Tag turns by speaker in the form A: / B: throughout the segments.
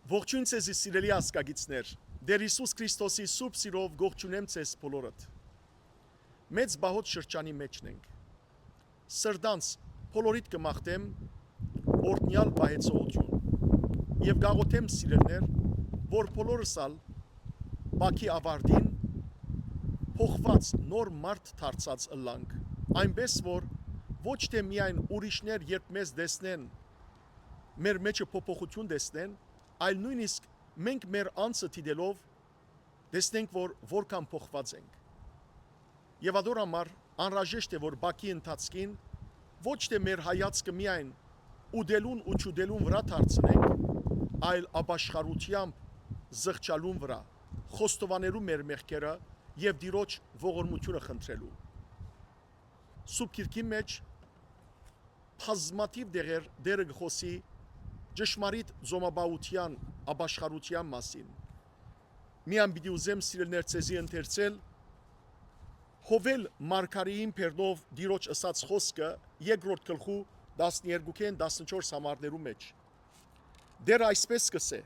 A: Ողջույն ցեզի սիրելի ազգագիցներ, Դեր Հիսուս Քրիստոսի սուրբ սիրով ողջունեմ ցեզ բոլորդ։ Մեծ բահոտ շրջանի մեջն ենք։ Սրդանց բոլորիդ կմաղթեմ օրհնյալ բահեցողություն եւ գաղութեմ սիրելներ, որ բոլորս ալ Բաքի ավարտին փոխված նոր մարդ դարձած ըլլանք, այնպես որ ոչ թե միայն ուրիշներ երբ մեզ տեսնեն, մեր մեջը փոփոխություն տեսնեն, այլ նույնիսկ մենք մեր անձը դիտելով տեսնենք, որ որքան փոխված ենք։ Եվ ադոր համար անհրաժեշտ է, որ Բաքի ընթացքին ոչ թե մեր հայացքը միայն ուդելուն ու չուդելուն վրա դարձնենք, այլ ապաշխարությամբ զղջալուն վրա, խոստովանելու մեր մեղքերը եւ Տիրոջ ողորմությունը խնդրելու։ Սուրբ Գիրքի մեջ բազմաթիվ դեղեր դերը գխոսի ճշմարիտ զոմաբաության ապաշխարության մասին։ Միան պիտի ուզեմ սիրելներ ցեզի ընթերցել Հովել Մարգարեին Պերնով Տիրոջ ըսած խոսքը երկրորդ գլխու 12-ին 14 համարներու մեջ։ Դեր այսպես կսե.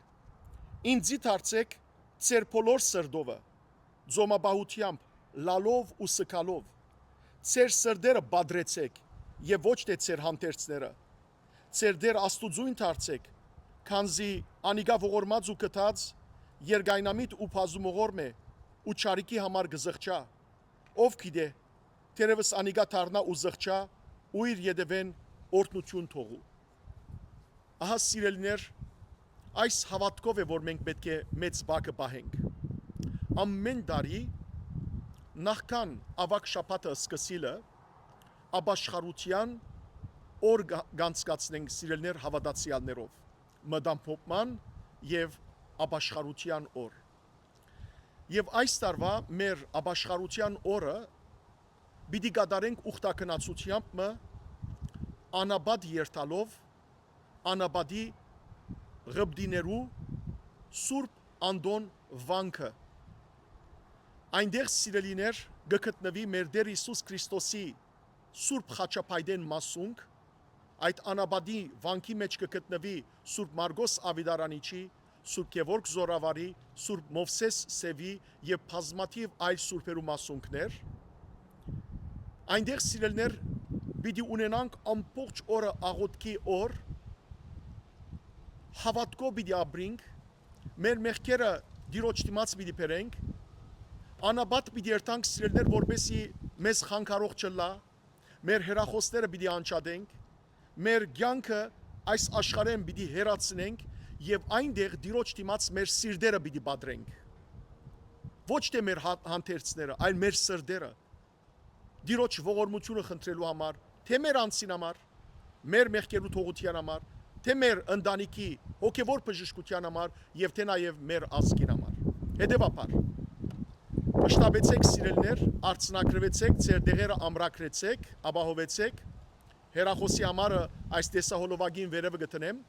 A: Ինձի դարձեք ձեր բոլոր սրդովը, զոմաբաությամբ, լալով ու սկալով, ձեր սրդերը բադրեցեք եւ ոչ թե ձեր հանդերձները, ձեր դեր աստուծույն դարձեք, քանզի անիգա ողորմած ու կթած, երգայնամիտ ու բազումողորմ է ու չարիքի համար գզղճա, ով գիտե, թերևս անիգա դառնա ու զղճա ու իր յետևեն օրհնություն թողու։ Ահա սիրելիներ, այս հավատքով է, որ մենք պետք է մեծ բակը պահենք։ Ամեն տարի նախքան ավակ շաբաթը սկսիլը ապաշխարության օր գանցկացնենք սիրելներ հավատացյալներով, մտամփոփման եւ ապաշխարության օր։ Եվ այս տարվա մեր ապաշխարության օրը պիտի կատարենք ուխտակնացությամբ անաբադ երթալով անաբադի ղբդիներու Սուրբ Անդոն վանքը։ Այնտեղ սիրելիներ գտնվի մեր Տեր Հիսուս Քրիստոսի Սուրբ խաչապայտեն մասունք, այդ անաբադի վանքի մեջ կգտնվի Սուրբ Մարգոս Ավիդարանիչի, Սուրբ Գևորգ Զորավարի, Սուրբ Մովսես Սևի եւ բազմաթիվ այլ սուրբերու մասունքներ։ Այնտեղ սիրելներ պիտի ունենանք ամբողջ օրը աղոթքի օր, հավատքով պիտի ապրենք, մեր մեղքերը Տիրոջ դիմաց պիտի բերենք, անաբադ պիտի երթանք սիրելներ, որպեսզի մեզ խանգարող չլա, մեր հերախոսները պիտի անջատենք, մեր կյանքը այս աշխարհեն պիտի հեռացնենք եւ այնտեղ Տիրոջ դիմաց մեր սիրտերը պիտի բադրենք։ Ոչ թե մեր հանդերձները, այլ մեր սրտերը Տիրոջ ողորմությունը խնդրելու համար, թե մեր անձին համար, մեր մեղքերու թողության համար, թե մեր ընտանիքի հոգևոր բժշկության համար եւ թե նաեւ մեր ազգին համար։ Հետեւաբար շտաբեցեք սիրելներ, արցնակրվեցեք, ձեր դեղերը ամրագրեցեք, ապահովեցեք, հերախոսի համարը այս տեսահոլովակին վերևը գտնեմ,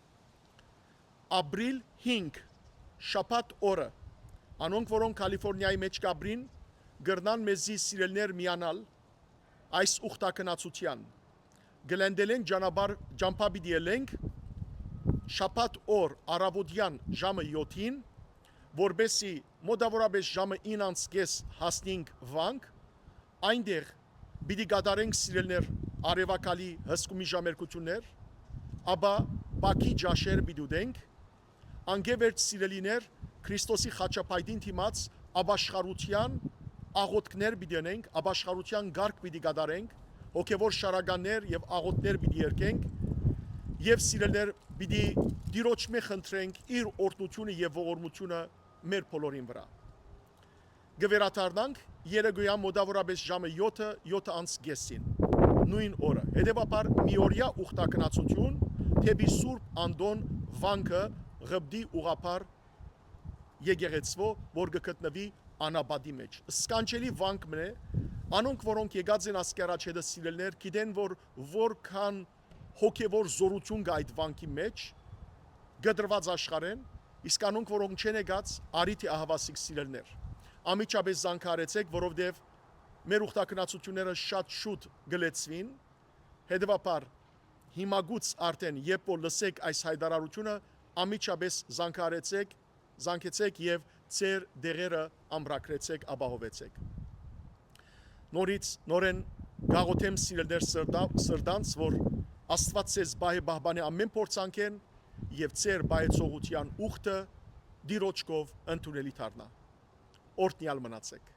A: ապրիլ 5 շաբաթ օրը, անոնք որոնք Կալիֆոռնիայի մեջ կապրին, գրնան մեզի սիրելներ միանալ այս ուխտակնացության, գլենդելեն ճամփաբիդի ելենք, շաբաթ օր առավոտյան ժամը 7-ին, որբեսի մոտավորապես ժամը 9:30 հասնենք վանք, այնտեղ պիտի կատարենք սիրելներ արևակալի հսկումի ժամերկություններ, ապա Բաքի ջաշեր պիտի ուտենք, անգևերջ սիրելիներ Քրիստոսի խաչապայտին դիմաց ապաշխարության աղոթքներ պիտի անենք, ապաշխարության գարկ պիտի կատարենք, հոգևոր շարականներ եւ աղոթքներ պիտի երկենք, եւ սիրելներ պիտի Տիրոջմե խնդրենք իր օրհնությունը եւ ողորմությունը մեր բոլորին վրա։ Գվերաթարնանք երեգոյան մոտավորապես ժամը 7:30-ին, նույն օրը։ Հետևաբար միօրյա ուխտակնացություն թեպի Սուրբ Անդոն վանքը ղբդի ուղափար եկեղեցվո, որ գտնվի անաբադի մեջ։ Սկանչելի վանքն է, անոնք որոնք եկած են ասկարաչ հետը սիրելներ, գիտեն որ որքան հոգևոր զորություն կա այդ վանքի մեջ, գդրված աշխարհեն, իսկ անոնք որոնք չեն եկած, արիթի ահավասիկ սիրելներ։ Ամիջապես զանգարեցեք, որովհետև մեր ուխտակնացությունները շատ շուտ գլեցվին, հետևաբար հիմագուց արդեն երբ որ լսեք այս հայտարարությունը, ամիջապես զանգեցեք եւ ձեր դեղերը ամրագրեցեք, ապահովեցեք։ Նորեն գաղութեմ սիրելներ սրտանց, որ Աստված ձեզ պահպանի ամեն փորձանքեն եւ ձեր բայեցողության ուխտը դիրոջկով ընդունելի դառնա։ Օրհնյալ մնացեք։